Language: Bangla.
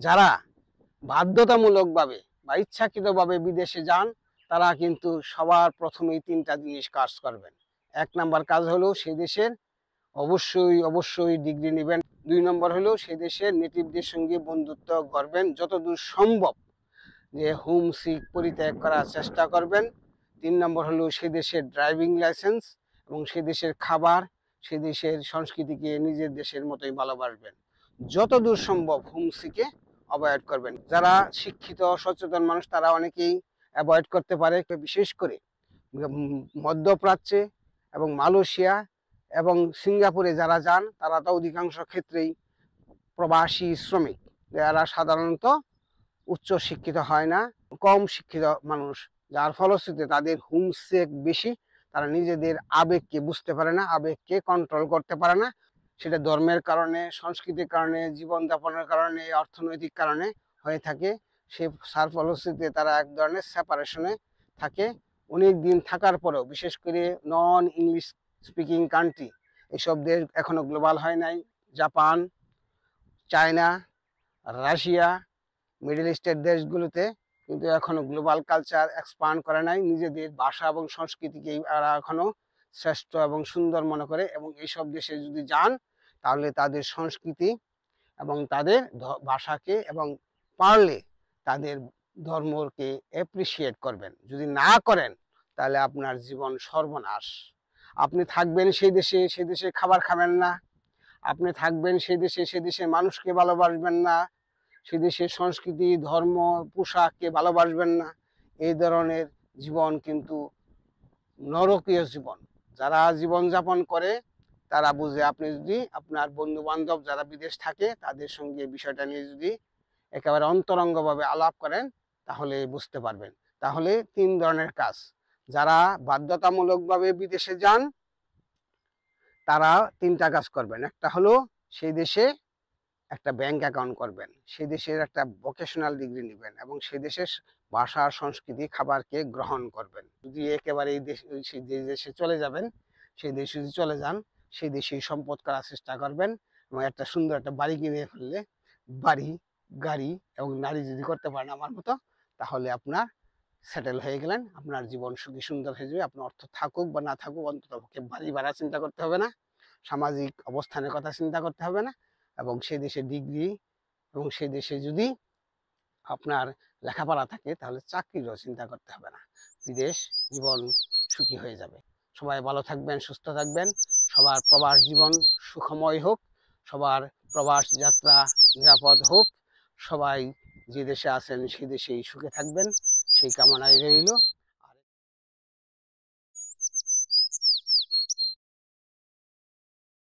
যারা বাধ্যতামূলকভাবে বা ইচ্ছাকৃতভাবে বিদেশে যান তারা কিন্তু সবার প্রথমেই তিনটা জিনিস কাজ করবেন। ১ নাম্বার কাজ হলো সেই দেশের অবশ্যই ডিগ্রি নেবেন। ২ নম্বর হলো সেই দেশের নেটিভদের সঙ্গে বন্ধুত্ব করবেন, যতদূর সম্ভব যে হোম সিক পরিত্যাগ করার চেষ্টা করবেন। ৩ নম্বর হলো সে দেশের ড্রাইভিং লাইসেন্স এবং সে দেশের খাবার, সে দেশের সংস্কৃতিকে নিজের দেশের মতোই ভালোবাসবেন। যতদূর সম্ভব হোম সিকে অ্যাভয়েড করবেন। যারা শিক্ষিত সচেতন মানুষ তারা অনেকেই অ্যাভয়েড করতে পারে, বিশেষ করে মধ্যপ্রাচ্যে এবং মালয়েশিয়া এবং সিঙ্গাপুরে যারা যান তারা তো অধিকাংশ ক্ষেত্রেই প্রবাসী শ্রমিক, যারা সাধারণত উচ্চ শিক্ষিত হয় না, কম শিক্ষিত মানুষ, যার ফলশ্রুতিতে তাদের হোমসিক বেশি। তারা নিজেদের আবেগকে বুঝতে পারে না, আবেগকে কন্ট্রোল করতে পারে না। সেটা ধর্মের কারণে, সংস্কৃতির কারণে, জীবনযাপনের কারণে, অর্থনৈতিক কারণে হয়ে থাকে। তার ফলশ্রুতিতে তারা এক ধরনের সেপারেশনে থাকে। অনেক দিন থাকার পরেও, বিশেষ করে নন ইংলিশ স্পিকিং কান্ট্রি, এসব দেশ এখনো গ্লোবাল হয় নাই। জাপান, চায়না, রাশিয়া, মিডল ইস্টের দেশগুলোতে কিন্তু এখনো গ্লোবাল কালচার এক্সপান্ড করে নাই। নিজেদের ভাষা এবং সংস্কৃতিকেই এরা এখনো শ্রেষ্ঠ এবং সুন্দর মনে করে। এবং এইসব দেশে যদি যান তাহলে তাদের সংস্কৃতি এবং তাদের ভাষাকে এবং পারলে তাদের ধর্মকে অ্যাপ্রিসিয়েট করবেন। যদি না করেন তাহলে আপনার জীবন সর্বনাশ। আপনি থাকবেন সেই দেশে, সে দেশে খাবার খাবেন না। আপনি থাকবেন সেই দেশে, সে দেশের মানুষকে ভালোবাসবেন না। সে দেশের সংস্কৃতি, ধর্ম, পোশাককে ভালোবাসবেন না। এই ধরনের জীবন কিন্তু নরকীয় জীবন। যারা জীবনযাপন করে তারা বুঝে। আপনি যদি আপনার বন্ধু বান্ধব যারা বিদেশ থাকে তাদের সঙ্গে বিষয়টা নিয়ে যদি একেবারে অন্তরঙ্গভাবে আলাপ করেন তাহলে বুঝতে পারবেন। তাহলে ৩ ধরনের কাজ। যারা বাধ্যতামূলকভাবে বিদেশে যান তারা ৩টা কাজ করবেন। একটা হলো সেই দেশে একটা ব্যাংক অ্যাকাউন্ট করবেন, সেই দেশের একটা ভোকেশনাল ডিগ্রি নেবেন এবং সেই দেশের ভাষা, সংস্কৃতি, খাবারকে গ্রহণ করবেন। যদি একেবারে এই দেশ, যে দেশে চলে যাবেন সেই দেশে যদি চলে যান সেই দেশেই সম্পদ করার চেষ্টা করবেন এবং একটা সুন্দর একটা বাড়ি কিনে ফেললে, বাড়ি, গাড়ি এবং নারী যদি করতে পারেন আমার মতো, তাহলে আপনার সেটেল হয়ে গেলেন। আপনার জীবন সুখী সুন্দর হয়ে যাবে। আপনার অর্থ থাকুক বা না থাকুক, অন্ততপক্ষে বাড়ি ভাড়া চিন্তা করতে হবে না, সামাজিক অবস্থানের কথা চিন্তা করতে হবে না, এবং সে দেশে ডিগ্রি এবং সে দেশে যদি আপনার লেখাপড়া থাকে তাহলে চাকরিরও চিন্তা করতে হবে না। বিদেশ জীবন সুখী হয়ে যাবে। সবাই ভালো থাকবেন, সুস্থ থাকবেন। সবার প্রবাস জীবন সুখময় হোক, সবার প্রবাস যাত্রা নিরাপদ হোক। সবাই যে দেশে আছেন সেই দেশেই সুখে থাকবেন, সেই কামনায় রইল।